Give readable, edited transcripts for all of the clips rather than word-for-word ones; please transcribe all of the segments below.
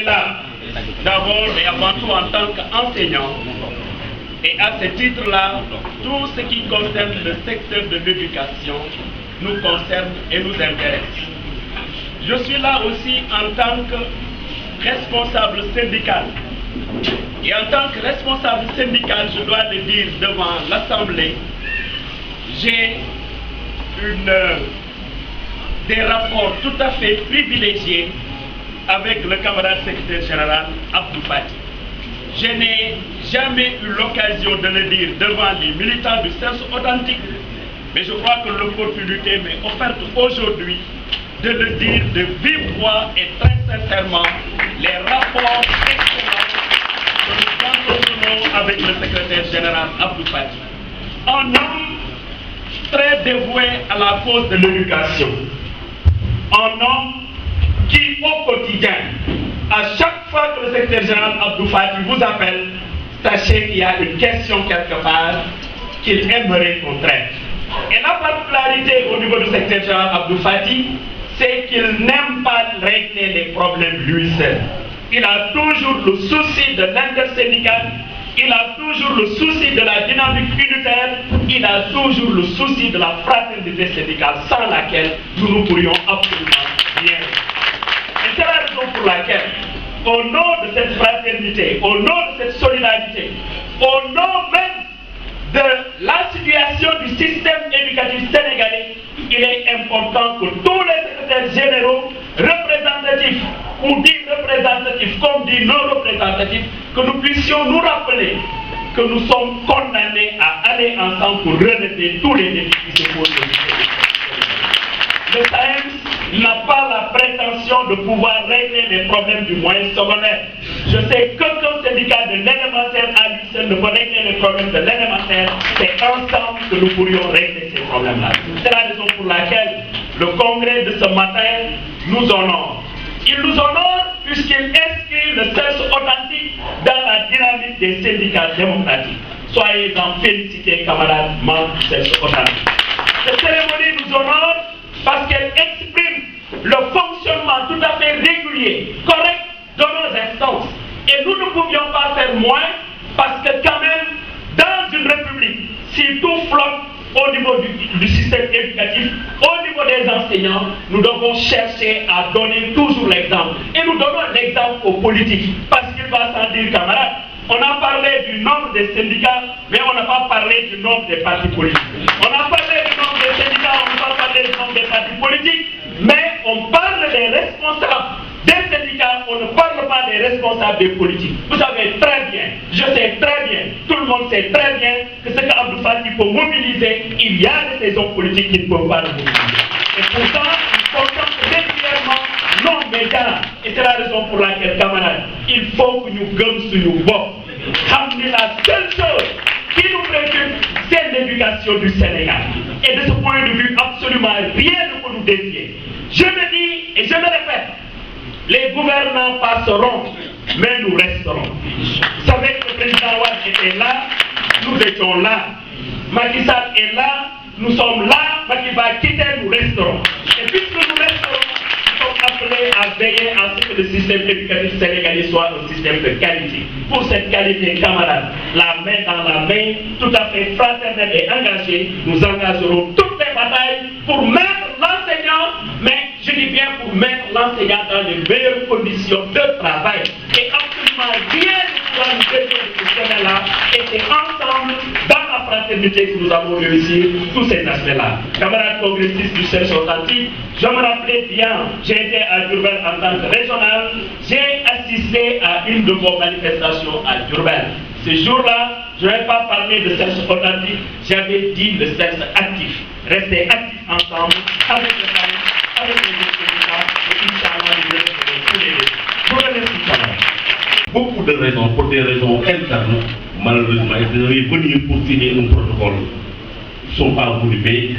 là d'abord et avant tout en tant qu'enseignant. Et à ce titre-là, tout ce qui concerne le secteur de l'éducation nous concerne et nous intéresse. Je suis là aussi en tant que responsable syndical. Et en tant que responsable syndical, je dois le dire devant l'Assemblée, j'ai des rapports tout à fait privilégiés avec le camarade secrétaire général Abdou Fati. Je n'ai jamais eu l'occasion de le dire devant les militants du CELS authentique, mais je crois que l'opportunité m'est offerte aujourd'hui de le dire de vive voix et très sincèrement, les rapports excellents que nous entretenons avec le secrétaire général Abdou Fati. Un homme très dévoué à la cause de l'éducation. Un homme qui, au quotidien, à chaque fois que le secrétaire général Abdou Fati vous appelle, sachez qu'il y a une question quelque part qu'il aimerait qu'on traite. Et la particularité au niveau du secrétaire général Abdou Fati, c'est qu'il n'aime pas régler les problèmes lui seul. Il a toujours le souci de l'intersyndical, il a toujours le souci de la dynamique unitaire, il a toujours le souci de la fraternité syndicale sans laquelle nous ne pourrions absolument rien. Et c'est la raison pour laquelle, au nom de cette fraternité, au nom de cette solidarité, au nom même de la situation du système éducatif sénégalais, il est important que tous les secrétaires généraux représentatifs ou dits représentatifs comme dits non représentatifs, que nous puissions nous rappeler que nous sommes condamnés à aller ensemble pour relever tous les défis qui se posent. Le SAEMS n'a pas la prétention de pouvoir régler les problèmes du moyen secondaire. Je sais qu'aucun syndicat de l'élémentaire à lui seul ne peut régler les problèmes de l'élémentaire. C'est ensemble que nous pourrions régler ces problèmes-là. C'est la raison pour laquelle le congrès de ce matin nous honore. Il nous honore puisqu'il inscrit le CELS authentique dans la dynamique des syndicats démocratiques. Soyez-en félicités, camarades membres du CELS authentique. Cette cérémonie nous honore parce qu'elle exprime le fonctionnement tout à fait régulier, correct de nos instances. Et nous ne pouvions pas faire moins parce que quand même, dans une république, si tout flotte au niveau du système éducatif, au niveau des enseignants, nous devons chercher à donner toujours l'exemple. Et nous donnons l'exemple aux politiques, parce qu'il va sans dire, camarades, on a parlé du nombre des syndicats, mais on n'a pas parlé du nombre des partis politiques. On a parlé du nombre des syndicats, on n'a pas parlé du nombre des partis politiques, mais on parle des responsables des syndicats, on ne parle pas des responsables des politiques. Vous savez très bien, je sais très bien, tout le monde sait très bien que ce qu'Abdou Fati peut mobiliser, il y a des hommes politiques qui ne peuvent pas le mobiliser. Et pourtant, il concentre régulièrement nos médias. Et c'est la raison pour laquelle, camarades, il faut que nous gommions sur nous. La seule chose qui nous préoccupe, c'est l'éducation du Sénégal. Et de ce point de vue, absolument rien ne peut nous défier. Je le dis et je le répète, les gouvernants passeront, mais nous resterons. Vous savez que le président Ouad était là, nous étions là. Macky Sall est là, nous sommes là, Macky va quitter, nous resterons. Et puisque nous resterons, nous sommes appelés à veiller à ce que le système éducatif sénégalais soit un système de qualité. Pour cette qualité, camarades, la main dans la main, tout à fait fraternelle et engagée, nous engagerons toutes les batailles pour mettre l'enseignant, mais je dis bien pour mettre l'enseignant dans les meilleures conditions de travail. Et absolument rien ne pourra nous détruire de ce chemin-là. Et c'est ensemble, dans la fraternité, que nous avons réussi tous ces aspects-là. Camarades congressistes du CELS authentique, je me rappelais bien, j'ai été à Diourbel en tant que régional, j'ai assisté à une de vos manifestations à Diourbel. Ce jour-là, je n'ai pas parlé de CELS authentique, j'avais dit le CELS actif. Restez actifs ensemble, avec les femmes, avec les syndicats, et Inch'Allah, nous resterons tous les deux. Je vous remercie, camarades. Beaucoup de raisons, pour des raisons internes, malheureusement, ils devaient venir pour signer un protocole. Ils ne sont pas voulus, mais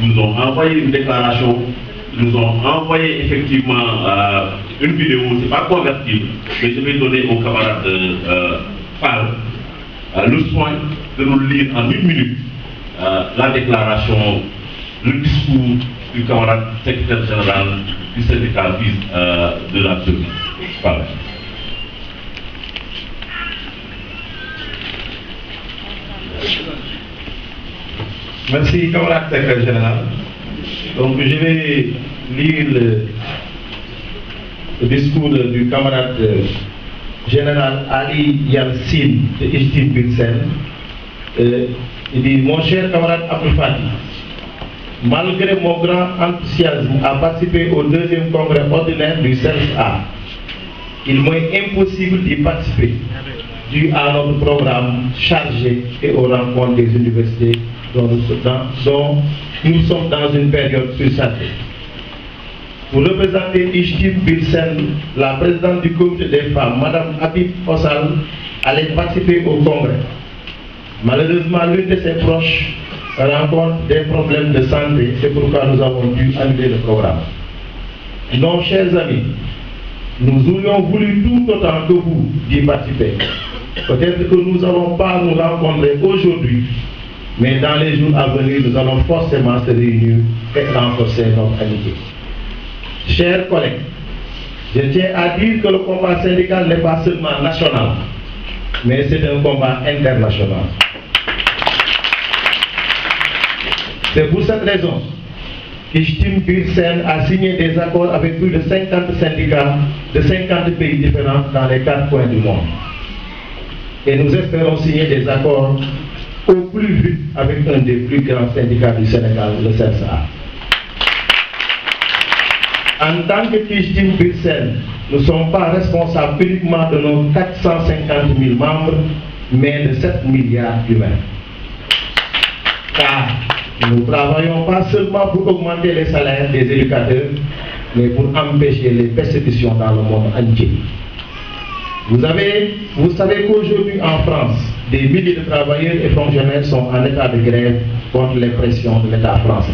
ils nous ont envoyé une déclaration, ils nous ont envoyé effectivement une vidéo, c'est pas convertible, mais je vais donner au camarade Fall le soin de nous lire en 1 minute la déclaration, le discours du camarade secrétaire général du syndicat de la Voilà. Merci, camarade secrétaire général. Donc, je vais lire le discours du camarade général Ali Yassine de Istim Bilsen. Il dit: mon cher camarade Abdou Fati, malgré mon grand enthousiasme à participer au deuxième congrès ordinaire du CELSA, il m'est impossible d'y participer dû à notre programme chargé et aux rencontres des universités dont nous sommes dans une période surchargée. Pour représenter Istim Bilsen, la présidente du comité des femmes, Mme Habib Ossal, allait participer au congrès. Malheureusement, l'une de ses proches rencontre des problèmes de santé, c'est pourquoi nous avons dû annuler le programme. Non, chers amis, nous aurions voulu tout autant que vous d'y participer. Peut-être que nous n'allons pas nous rencontrer aujourd'hui, mais dans les jours à venir, nous allons forcément se réunir et renforcer notre amitié. Chers collègues, je tiens à dire que le combat syndical n'est pas seulement national, mais c'est un combat international. C'est pour cette raison qu'Istim Bilsen a signé des accords avec plus de 50 syndicats de 50 pays différents dans les 4 coins du monde. Et nous espérons signer des accords au plus vite avec un des plus grands syndicats du Sénégal, le CELSA. En tant que Istim Bilsen, nous ne sommes pas responsables uniquement de nos 450 000 membres, mais de 7 milliards d'humains. Car nous ne travaillons pas seulement pour augmenter les salaires des éducateurs, mais pour empêcher les persécutions dans le monde entier. Vous savez qu'aujourd'hui en France, des milliers de travailleurs et fonctionnaires sont en état de grève contre les pressions de l'État français.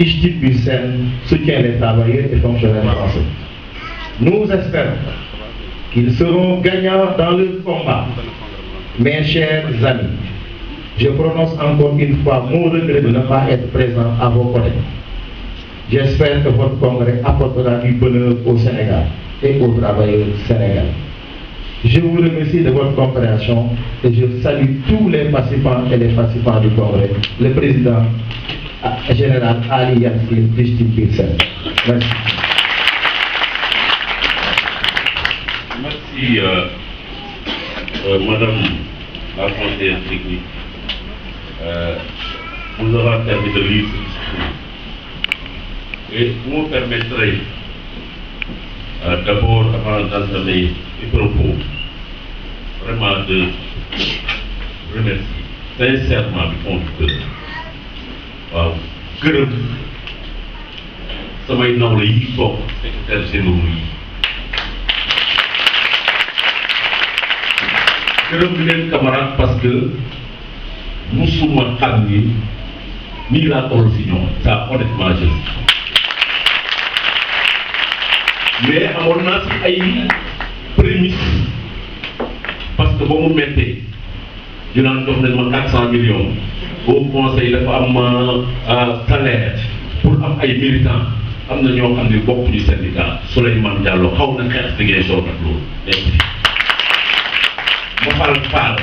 Istim Bilsen soutient les travailleurs et fonctionnaires français. Nous espérons qu'ils seront gagnants dans le combat. Mes chers amis, je prononce encore une fois mon regret de ne pas être présent à vos côtés. J'espère que votre congrès apportera du bonheur au Sénégal et aux travailleurs sénégalais. Je vous remercie de votre compréhension et je salue tous les participants et les participants du congrès, le président général Ali Yassine d'Istim Bilsen. Merci. Merci, Madame la conseillère technique. Nous aurons permis de lire ce discours. Et vous me permettrez d'abord, avant d'entamer les propos, vraiment de remercier sincèrement du fond du cœur. Waaw gërëm samay nawle yi bokk secrétaire généraux yi gërëm leen camarade parce que musuma xam ni nii laa toll si ñoom ça honnêtement je mais amoon naa si ay prémices parce que ba mu méttee dinaa jox nañ ma 400 millions au conseil dafa am salaire pour am ay militants am na ñoo xam ne bokkuñu syndicat Souleymane Diallo xaw na xeex si ngay soog ak loolu ma faal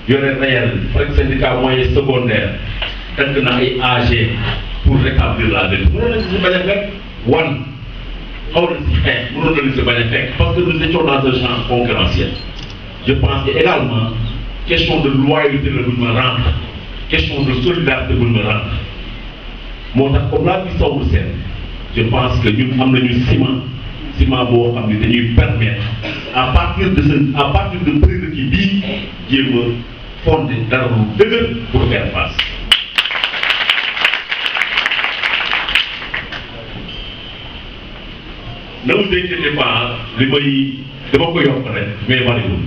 yore réel rek syndicat moyen secondaire teg na ay AG pour rétablir la dette mënoon nañu si bañ a fekk xaw nañ si xeex mënoon nañu si bañ a fekk parce que nous étions dans un champ concurrentiel. Je pense que également question de loyauté la buñ ma rendre question de solidarité buñ ma rendre moo tax comme laa bi sawru seen je pense que ñun am nañu ciment boo xam ne dañuy permettre à partir de prérequis bii jéem a fondé dara lu dëgër pour faire face. Ne vous inquiétez pas li may dama ko yokk rek mais bariwul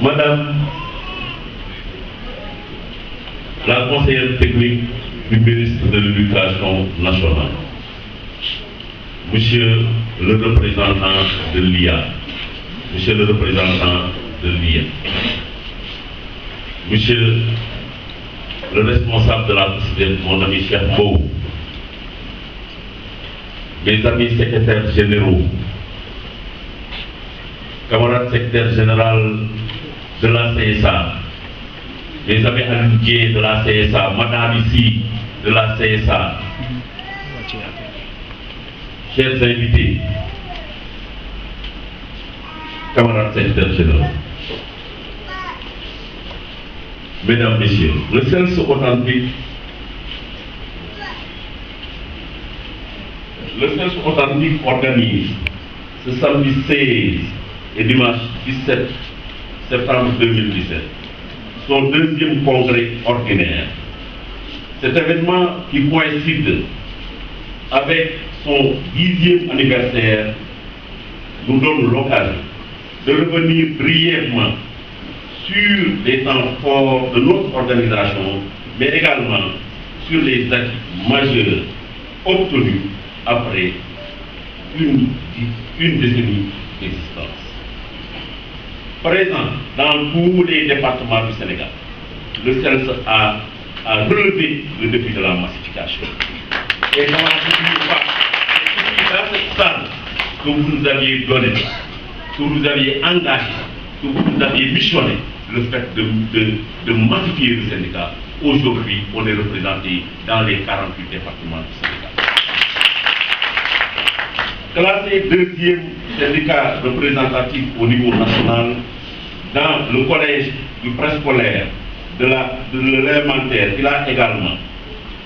Madame la conseillère technique du ministre de l'Éducation nationale, Monsieur le représentant de l'IA, Monsieur le représentant de l'IA, Monsieur le responsable de la société, mon ami Cheikh Bow, mes amis secrétaires généraux, camarade secrétaire général de la CSA, les amis alliés de la CSA, madame ici de la CSA, chers invités, camarades secrétaires généraux, mesdames, messieurs, le CELS authentique, organise ce samedi 16 et dimanche 17 septembre 2017 son deuxième congrès ordinaire. Cet événement qui coïncide avec son 10e anniversaire nous donne l'occasion de revenir brièvement sur les temps forts de notre organisation, mais également sur les acquis majeurs obtenus après une décennie d'existence. Présent dans tous les départements du Sénégal, le CELS a relevé le défi de la massification. Et je n'oublie pas, c'est dans cette salle que vous nous aviez donné, que vous aviez engagé, que vous nous aviez missionné le fait de massifier le syndicat. Aujourd'hui, on est représenté dans les 48 départements du Sénégal. Classé deuxième syndicat représentatif au niveau national dans le collège du préscolaire de l'élémentaire, il a également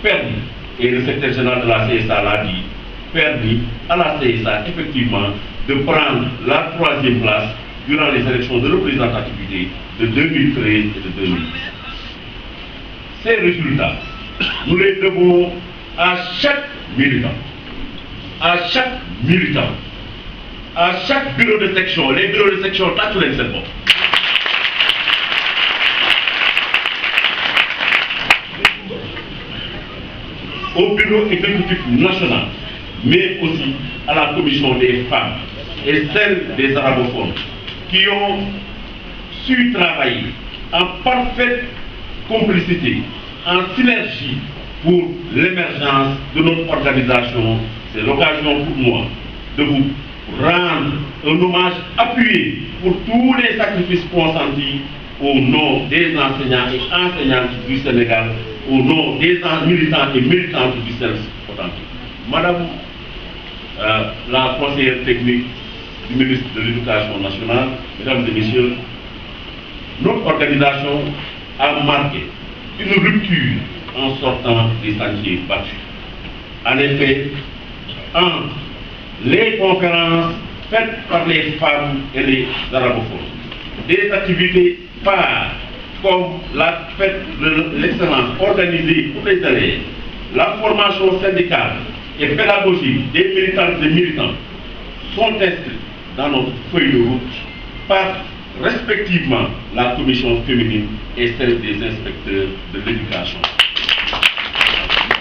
permis, et le secrétaire général de la CSA l'a dit, permis à la CSA effectivement de prendre la 3e place durant les élections de représentativité de 2013 et de 2010. Ces résultats, nous les devons à chaque militant, à chaque bureau de section. Les bureaux de section, tous les sept mots. Au bureau exécutif national, mais aussi à la commission des femmes et celle des arabophones, qui ont su travailler en parfaite complicité, en synergie pour l'émergence de notre organisation. C'est l'occasion pour moi de vous rendre un hommage appuyé pour tous les sacrifices consentis au nom des enseignants et enseignantes du Sénégal, au nom des militants et militantes du CELS authentique. Madame la conseillère technique du ministre de l'Éducation nationale, mesdames et messieurs, notre organisation a marqué une rupture en sortant des sentiers battus. En effet, les conférences faites par les femmes et les arabophones, des activités phares comme la fête de l'excellence organisée pour les élèves, la formation syndicale et pédagogique des militantes et militants sont inscrits dans notre feuille de route par respectivement la commission féminine et celle des inspecteurs de l'éducation.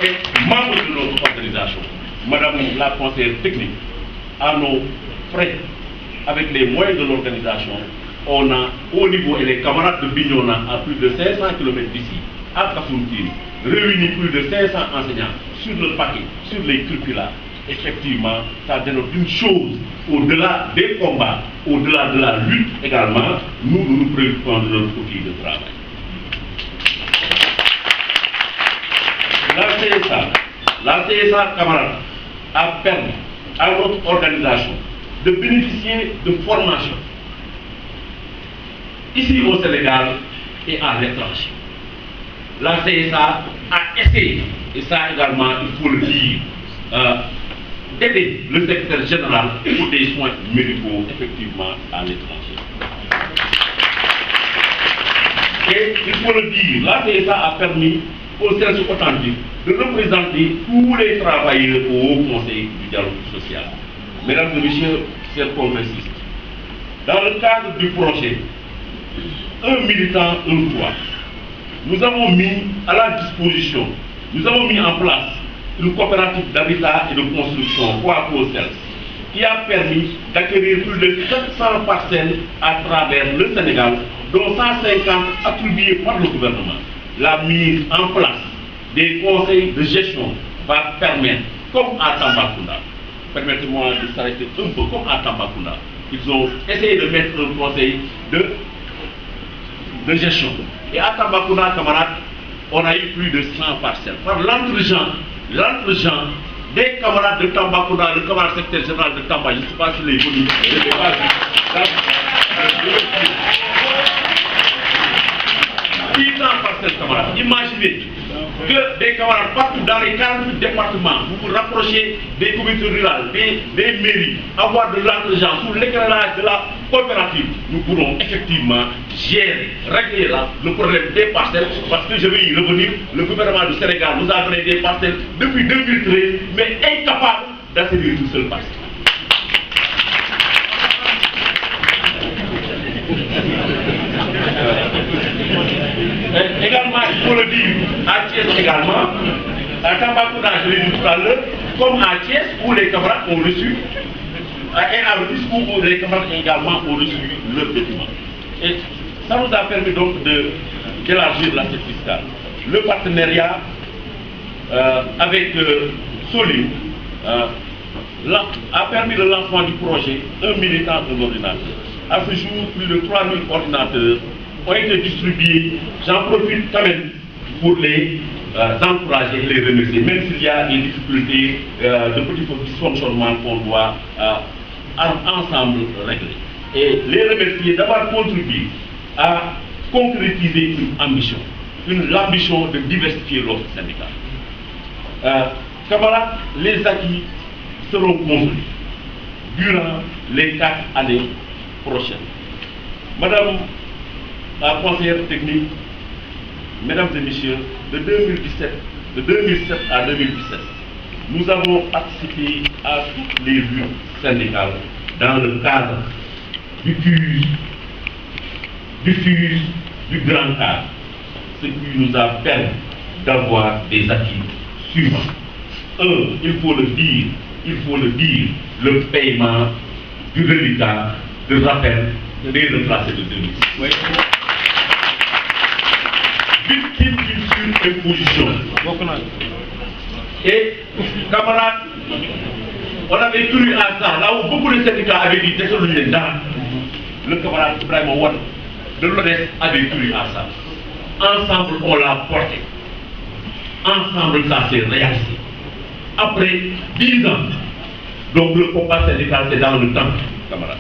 Et membres de notre organisation, Madame la conseillère technique, à nos frais, avec les moyens de l'organisation, on a au niveau, et les camarades de Bignona à plus de 500 km d'ici, à Kafountine, réunis plus de 500 enseignants sur le paquet, sur les curricula. Effectivement, ça dénote une chose, au-delà des combats, au-delà de la lutte également, nous préoccupons de notre outil de travail. La CSA, camarades, a permis à notre organisation de bénéficier de formation ici au Sénégal et à l'étranger. La CSA a essayé, et ça également, il faut le dire, d'aider le secrétaire général pour des soins médicaux, effectivement, à l'étranger. Et il faut le dire, la CSA a permis au CELS authentique de représenter tous les travailleurs au Haut Conseil du dialogue social. Mesdames et messieurs, chers congressistes, dans le cadre du projet Un militant, un toit, nous avons mis à la disposition, nous avons mis en place une coopérative d'habitat et de construction, Coaco CELS, qui a permis d'acquérir plus de 700 parcelles à travers le Sénégal, dont 150 attribuées par le gouvernement. La mise en place des conseils de gestion va permettre, comme à Tambacounda, permettez-moi de s'arrêter un peu, comme à Tambacounda, ils ont essayé de mettre un conseil de gestion. Et à Tambacounda, camarades, on a eu plus de 100 parcelles. Par l'entre-gens des camarades de Tambacounda, le camarade secrétaire général de Tamba, je ne sais pas s'il est venu, je ne sais pas si 600 parcelles, camarades. Imaginez que des camarades partout dans les 48 départements, vous vous rapprochez des communautés rurales, des mairies, avoir de l'argent sous l'éclairage de la coopérative, nous pourrons effectivement gérer, régler le problème des parcelles, parce que je vais y revenir, le gouvernement du Sénégal nous a donné des parcelles depuis 2013, mais incapable d'atteindre une seule parcelle. Également, il faut le dire, à Thiès également, à Tambacounda, je l'ai dit tout à l'heure, comme à Thiès, où les camarades ont reçu, et à Rufisque, où les camarades également ont reçu leurs documents. Et ça nous a permis donc d'élargir l'assiette fiscale. Le partenariat avec Solim a permis le lancement du projet Un militant, un ordinateur. À ce jour, plus de 3000 ordinateurs ont été distribués. J'en profite quand même pour les encourager et les remercier, même s'il y a des difficultés de petits dysfonctionnements qu'on doit ensemble régler. Et les remercier d'avoir contribué à concrétiser une ambition, l'ambition de diversifier l'offre syndicale. Camarades, les acquis seront construits durant les 4 années prochaines. Madame la conseillère technique, mesdames et messieurs, de 2007 à 2017, nous avons participé à toutes les luttes syndicales dans le cadre du FUS, du grand cadre, ce qui nous a permis d'avoir des acquis suivants. Il faut le dire, le paiement du reliquat de rappel des retracés de 2006. Oui. Victime d'une surimposition. Et, camarades, on avait cru à ça, là où beaucoup de syndicats avaient dit le camarade Ibrahim Ouad de l'ONES avait cru à ça. Ensemble, on l'a porté. Ensemble, ça s'est réalisé. Après 10 ans, donc le combat syndical, c'est dans le temps, camarades.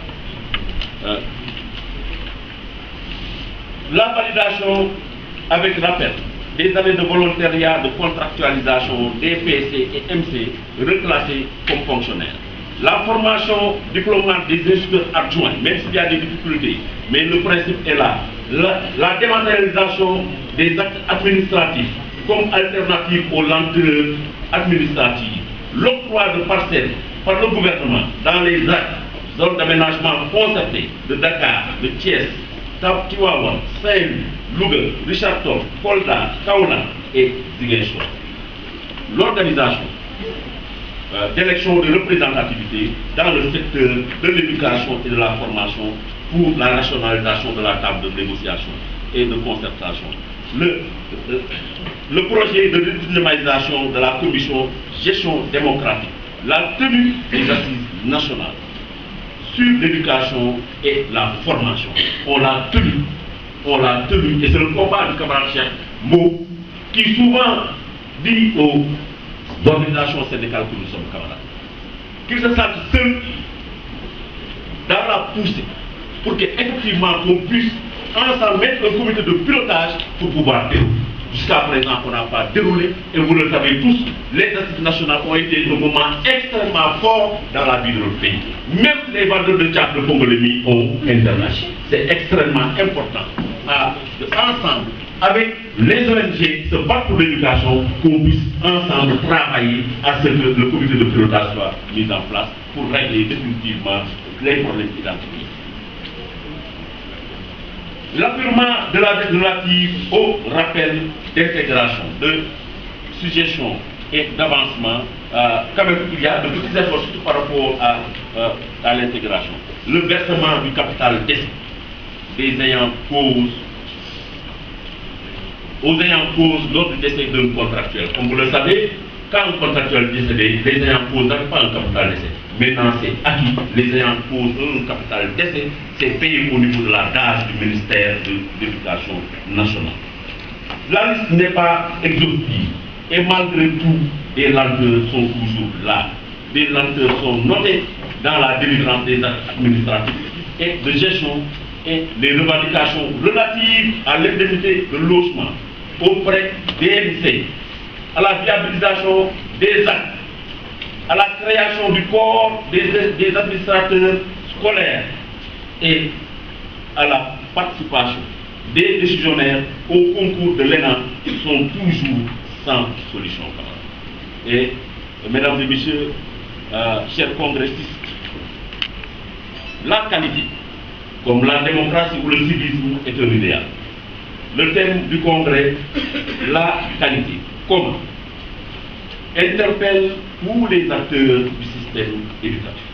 La validation avec rappel des années de volontariat, de contractualisation des PC et MC reclassés comme fonctionnaires. La formation diplômante des ingénieurs adjoints, même s'il y a des difficultés, mais le principe est là. La dématérialisation des actes administratifs comme alternative aux lenteurs administratives. L'octroi de parcelles par le gouvernement dans les actes, zones d'aménagement concertées de Dakar, de Thiès, Tivaouane, Saint-Louis, Louga, Richard Toll, Kolda, Kaouna et Ziguinchor. L'organisation d'élections de représentativité dans le secteur de l'éducation et de la formation pour la rationalisation de la table de négociation et de concertation. Le projet de redynamisation de la commission gestion démocratique, la tenue des assises nationales sur l'éducation et la formation. On l'a tenu, et c'est le combat du camarade Cheikh Mo qui souvent dit aux organisations syndicales que nous sommes camarades qu'ils se sentent seuls dans la poussée pour qu'effectivement on puisse ensemble mettre un comité de pilotage pour pouvoir dérouler. Jusqu'à présent, on n'a pas déroulé, et vous le savez tous, les assises nationales ont été un moment extrêmement fort dans la vie de notre pays. Même les vendeurs de tchap de Congolais ont interagi. C'est extrêmement important, ensemble, avec les ONG, se battre pour l'éducation, qu'on puisse ensemble travailler à ce que le comité de pilotage soit mis en place pour régler définitivement les problèmes identifiés. L'affirmement de la dette relative au rappel d'intégration, de suggestion et d'avancement, quand même il y a de petits efforts surtout par rapport à l'intégration. Le versement du capital décès des ayants cause, aux ayants cause lors du décès d'un contractuel. Comme vous le savez, quand un contractuel est décédé, les ayants cause n'ont pas un capital décès. Maintenant, c'est acquis. Les ayants posent un capital d'essai, c'est payé au niveau de la DAGE du ministère de l'Éducation nationale. La liste n'est pas exhaustive et malgré tout, des lenteurs sont toujours là. Des lenteurs sont notées dans la délivrance des actes administratifs et de gestion et les revendications relatives à l'indemnité de logement auprès des MC, à la viabilisation des actes, à la création du corps des administrateurs scolaires et à la participation des décisionnaires au concours de l'ENA sont toujours sans solution. Et mesdames et messieurs, chers congressistes, la qualité, comme la démocratie ou le civisme, est un idéal. Le thème du congrès, la qualité, comment, interpelle tous les acteurs du système éducatif.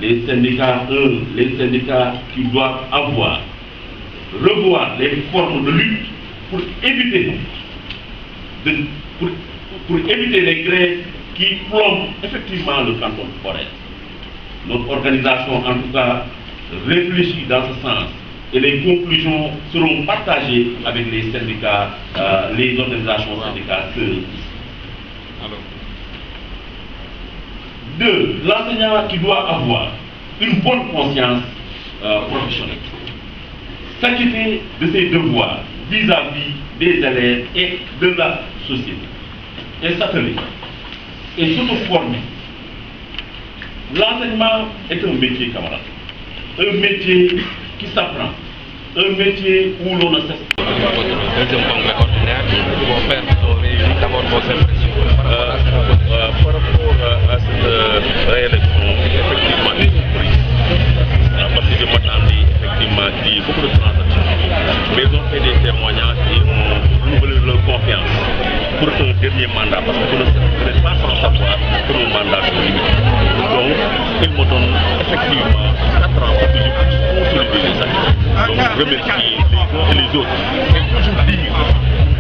Les syndicats qui doivent revoir les formes de lutte pour éviter les grèves qui plombent effectivement le canton forêt. Notre organisation, en tout cas, réfléchit dans ce sens et les conclusions seront partagées avec les syndicats, les organisations syndicales. 2. L'enseignant qui doit avoir une bonne conscience professionnelle, s'acquitter de ses devoirs vis-à-vis des élèves et de la société, et s'atteler et s'auto-former. L'enseignement est un métier, camarade, un métier qui s'apprend, un métier où l'on ne cesse pas. Deuxième congrès ordinaire, vos pères sont réunis, d'abord vos impressions par rapport à cette réélection, effectivement, une surprise. Parce que je m'attendais effectivement à dire beaucoup de transactions. Mais ils ont fait des témoignages et ont renouvelé leur confiance pour un dernier mandat. Parce que vous n'êtes pas sans savoir que nos mandats sont limités. Donc, ils me donnent effectivement 4 ans pour que je puisse consolider les actions. Donc, je remercie les uns et les autres. Et toujours dire,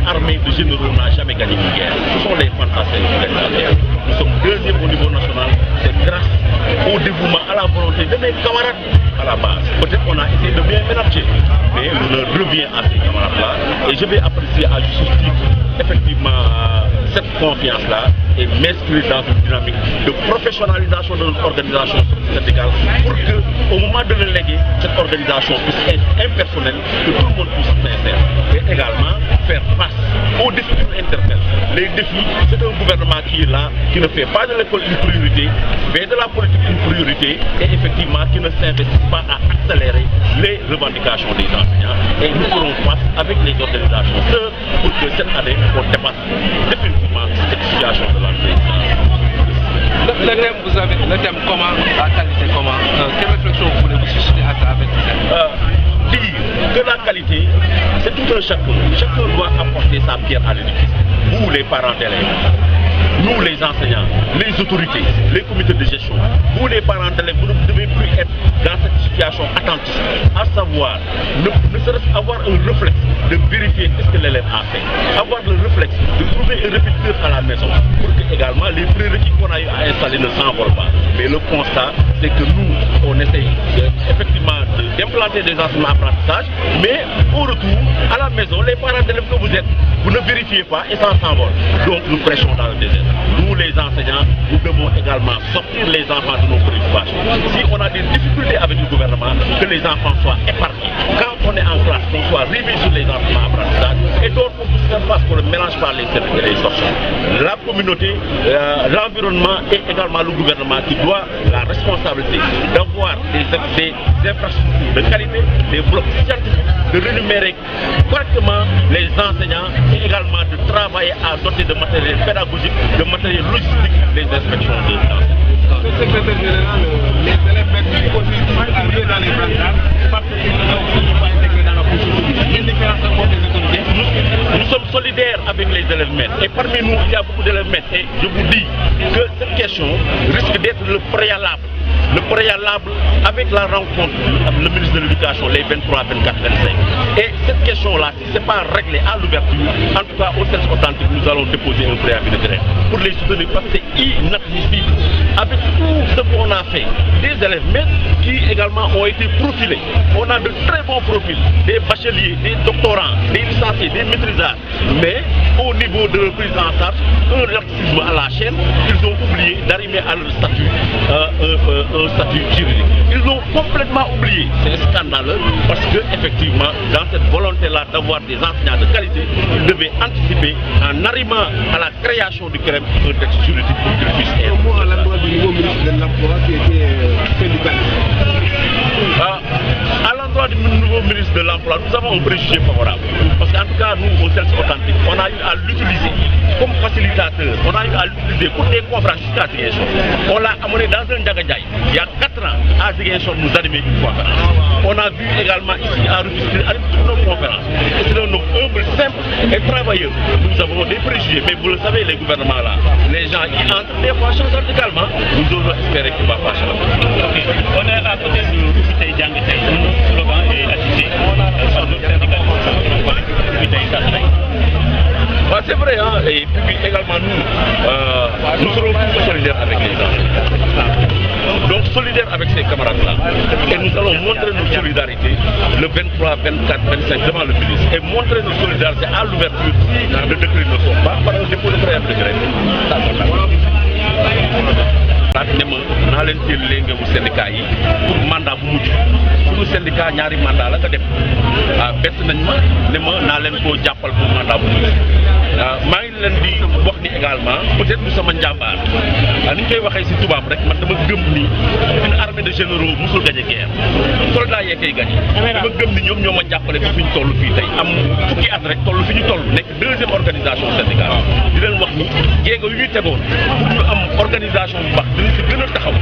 armée de généraux n'a jamais gagné une guerre. Ce sont les fantassins qui gagnent la guerre. Nous sommes deuxième au niveau national. C'est grâce au dévouement, à la volonté de mes camarades à la base. Peut-être qu'on a essayé de bien ménager, mais l'honneur revient à ces camarades-là. Et je vais apprécier à juste titre, effectivement, cette confiance-là et m'inscrire dans une dynamique de professionnalisation de notre organisation syndicale pour qu'au moment de le léguer, cette organisation puisse être impersonnelle, que tout le monde puisse s'inscrire. Et également faire face aux défis qui nous interpellent. Les défis, c'est un gouvernement qui est là, qui ne fait pas de l'école une priorité, mais de la politique une priorité, et effectivement qui ne s'investit pas à accélérer les revendications des enseignants. Et nous ferons face avec les organisations sœurs pour que cette année, on dépasse définitivement cette situation de l'entrée. Le thème, vous avez le thème comment, la qualité comment, quelle réflexion voulez-vous susciter à travers ça? Dire que la qualité, c'est tout un chacun. Chacun doit apporter sa pierre à l'édifice. Vous, les parents d'élèves, nous, les enseignants, les autorités, les comités de gestion, vous, les parents d'élèves, vous ne devez plus être dans cette situation attentiste, à savoir, ne serait-ce avoir un réflexe de vérifier ce que l'élève a fait, avoir le réflexe de trouver un répétiteur à la maison, pour que également les prérequis qu'on a eu à installer ne s'envolent pas. Mais le constat, c'est que nous, on essaye effectivement d'implanter des enseignements apprentissage, mais au retour, à la maison, les parents d'élèves que vous êtes, vous ne vérifiez pas et ça s'envole. Donc nous prêchons dans le désert. Nous, les enseignants, nous devons également sortir les enfants de nos préoccupations. Si on a des difficultés avec le gouvernement, que les enfants soient épargnés. Quand on est en classe, qu'on soit rivé sur les enseignements apprentissage et d'autres pour se faire face qu'on ne mélange pas les services et les sorties. La communauté, l'environnement et également le gouvernement qui doit la responsabilité d'avoir des infrastructures de qualité, des blocs scientifiques, de rémunérer correctement les enseignants et également de travailler à doter de matériel pédagogique, de matériel logistique les inspections de l'enseignement. Le secrétaire général, les élèves mettent continuent à arriver dans les brancards parce qu'ils ne sont pas intégrés dans la procédure. Une différence entre les autorités. Nous sommes solidaires avec les élèves maîtres et parmi nous il y a beaucoup d'élèves maîtres et je vous dis que cette question risque d'être le préalable avec la rencontre avec le ministre de l'Éducation les 23, 24, 25. Et cette question-là, si ce n'est pas réglé à l'ouverture, en tout cas au service authentique, nous allons déposer un préavis de grève pour les soutenir parce que c'est inadmissible. avec tout ce qu'on a fait, des élèves maîtres qui également ont été profilés. On a de très bons profils, des bacheliers, des doctorants, des licenciés, des maîtrisards. Mais au niveau de leur prise en charge, un laxisme à la chaîne, ils ont oublié d'arriver à leur statut, un statut juridique. Ils l'ont complètement oublié. C'est scandaleux parce que effectivement, dans cette volonté-là d'avoir des enseignants de qualité, ils devaient anticiper en arrivant à la création du CREM un texte juridique pour qu'il puisse être. Un mot à l'endroit du nouveau ministre de l'Emploi qui était syndicaliste. À l'endroit du nouveau ministre de l'Emploi, nous avons un préjugé favorable. Parce qu'en tout cas, nous, au CELS authentique, on a eu à l'utiliser comme facilitateur. On a eu à l'utiliser pour des conférences jusqu'à Ziguinchor. On l'a amené dans un Ndiagadjaï. Il y a 4 ans, à Ziguinchor, nous animer une conférence. On a vu également ici à Rufisque toutes nos conférences. Et c'est un homme humble, simple et travailleur. Nous avons des préjugés, mais vous le savez, les gouvernements là, les gens y entrent des fois changent radicalement. Nous devons espérer qu'il va pas changer. On est à côté du Rufisque Djangete, le slogan est affiché par le syndicat. C'est vrai, hein, et puis également nous serons tous solidaires avec les gens. Donc solidaires avec ces camarades-là. Et nous allons montrer notre solidarité le 23, 24, 25 devant le ministre. Et montrer notre solidarité à l'ouverture si le décret ne sort pas par un dépôt de préavis de grève. ne ma naa leen teel léegi nga mu syndicat yi pour mandat bu mujj suñu syndicat ñaari mandat la nga def bett nañ ma ne ma naa leen koo jàppal pour mandat bu mujj maa ngi leen di wax ni également peut-être du sama njàmbaar ni ñu koy waxee si tubaab rek man dama gëm ni une armée de généraux musul gagné guerre soldat yee koy gagné dama gëm ni ñoom ñoo ma jàppale ba fi ñu toll fii tey am fukki at rek toll fi ñu toll nekk deuxième organisation syndicale di leen wax ni jéego yu ñuy tegoon pour ñu am organisation bu baax dinañ si gën a taxaw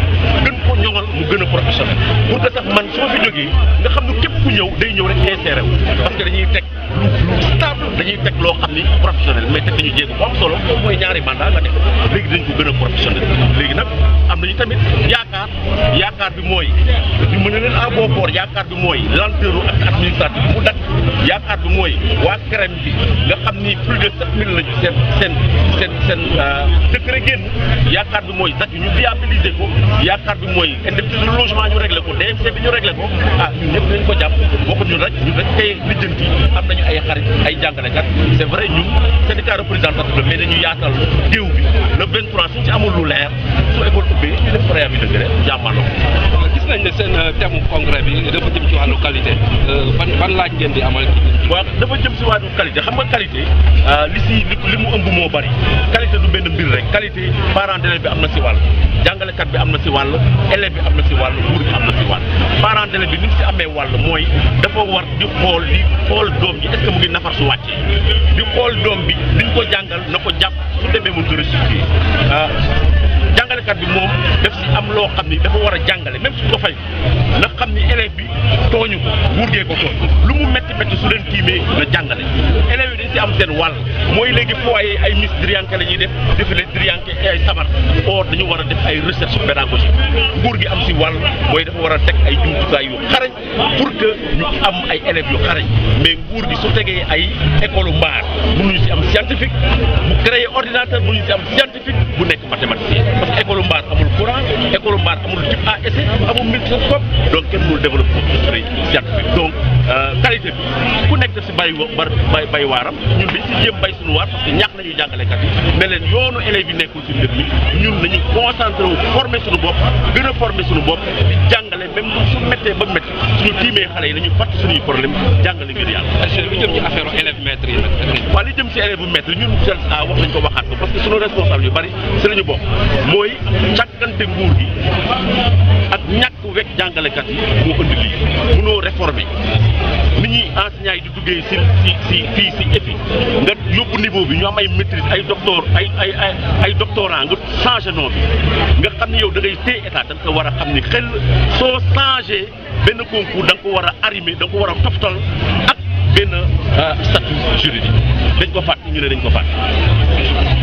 gën ko ñoŋal mu gën a professionnel pour que sax man soo fi jógee nga xam ne képp ku ñëw day ñëw rek insérer wu parce que dañuy teg lu stable dañuy teg loo xam ni professionnel mais teg nañu jéego bu am solo mooy ñaari mandat nga def léegi dañ ko gën a professionnel léegi nag am nañu tamit yaakaar bi mooy ñu mën a leen à bon port yaakaar bi mooy lenteur ak administratif mu dakk yaakaar bi mooy waa CREM bi nga xam ni plus de 7000 lañu seen décret génn yaakaar bi mooy sax ñu viabiliser ko yaakaar bi mooy indemnité de logement ñu réglé ko DMC bi ñu réglé ko ñun ñëpp nañ ko jàpp waxut ñun rek kay lijjanti am nañu ay xarit ay jàngalekat c'est vrai ñun syndicat représentatif la mais dañu yaatal géew bi le 23 suñ ci amul lu leer su école ubbee ñu def préavis de grève jàmmaloo gis nañ ne seen thème congrès bi dafa jëm ci wàllu qualité ban laaj ngeen di amal waaw dafa jëm si wàllu qualité xam nga qualité li mu ëmb moo bari qualité du benn mbir rek qualité parent d'élève bi am na si wàll jàngalekat bi am na si wàll élève bi am na si wàll nguur bi am na si wàll parent d'élève bi ni mu si amee wàll mooy dafa war di xool doom ji est-ce que mu ngi nafar su wàccee di xool doom bi liñ ko jàngal na ko jàpp su demee mu gën a jàngalekat bi moom daf si am loo xam ni dafa war a jàngale même su ko fay na xam ni élève bi tooñu ko nguur gee ko tooñ lu mu métti métti su leen tiimee na jàngale élèves yi dañ si am seen wàll mooy léegi foyer ay miss drianke la ñuy def défilé drianke ay sabar or dañu war a def ay recherche pédagogique nguur gi am si wàll mooy dafa war a teg ay jumtukaay yu xarañ pour que ñu am ay élèves yu xarañ mais nguur gi su tegee ay école mbaar mënuñu si am scientifique bu créé ordinateur mënuñu si am scientifique bu nekk mathématicien parce que école mbaar amul courant école mbaar amul type A essai amul microscope donc kenn mënul développer scientifique donc qualité bi ku nekk si bay waaram ñun dañ si jéem bay suñu waar parce que ñàkk nañu jàngalekat yi mais leen yoonu élèves yi nekkul si mbir mi ñun nañu concentré wu former suñu bopp gën a former suñu bopp di jàngale même su méttee ba métti suñu tiimee xale yi nañu fàtte suñuy problème jàngale ngir yàlla. lu jëm ci affaire élèves maîtres yi nag. waaw li jëm si élèves maîtres ñun CELS wax nañ ko waxaat ko parce que suñu responsable yu bari si la ñu bokk mooy càkkante nguur gi ak ñàkk wekk jàngalekat yi moo indi lii mënoo réformer nit ñi enseignants yi di duggee fii si EFI nga yóbbu niveau bi ñu am ay maîtrise ay docteur ay doctorant nga changé nom bi nga xam ne yow da ngay téye état da nga ko war a xam ni xel soo changé benn concours da nga ko war a arrimer da nga ko war a toftal ak benn statut juridique dañ ko fàtte ñu ne dañ ko fàtte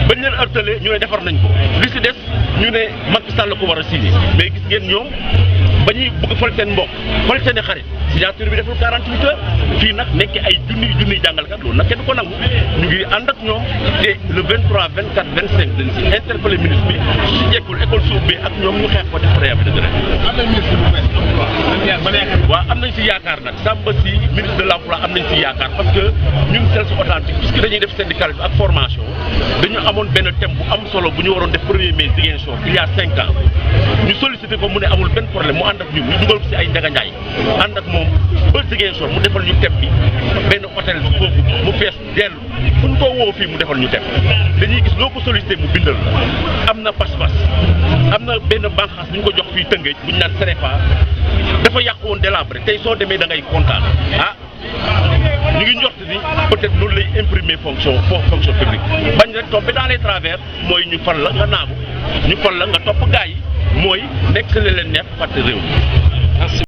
bañ leen ërtale ñu ne defar nañ ko li si des ñu ne Macky Sall la ko war a signé mais gis ngeen ñoom ba ñuy bëgg fal seen mbokk fal seen i xarit signature bi deful 48 heures fii nag nekk ay junniy jàngalkat loolu nag kenn du ko nangu ñu ngi ànd ak ñoom te le 23 24 25 dañ si interpellé ministre bi su jekkul école su ubbee ak ñoom ñu xeex ko def préavis de grève. am na ministre bu bees. waaw am nañ si yaakaar nag Samba Sy ministre de l'emploi am nañ si yaakaar parce que ñun Celsu Atlantique puisque dañuy def syndical bi ak formation dañu amoon benn thème bu am solo bu ñu waroon def 1er mai Ziguinchor il y a 5 ans ñu sollicité ko mu ne amul benn problème mu ànd ak ñun ñu dugal ko si ay njaganjaay ànd ak moom ba Ziguinchor mu defal ñu thème bi benn hôtel foofu mu fees dellu fu ñu ko woo fii mu defal ñu thème dañuy gis loo ko sollicité mu bindal la am na pas-pas am na benn banqaas bu ñu ko jox fii Tëngéej bu ñu naan CREPA dafa yàq woon délabré tey soo demee da ngay kontaan ñu ngi njort ni peut-être loolu lay imprimer fonction publique bañ rek tombé dans les travers mooy ñu fal la nga naagu ñu fal la nga topp gaa yi mooy nekk leen neex fàtte réew mi.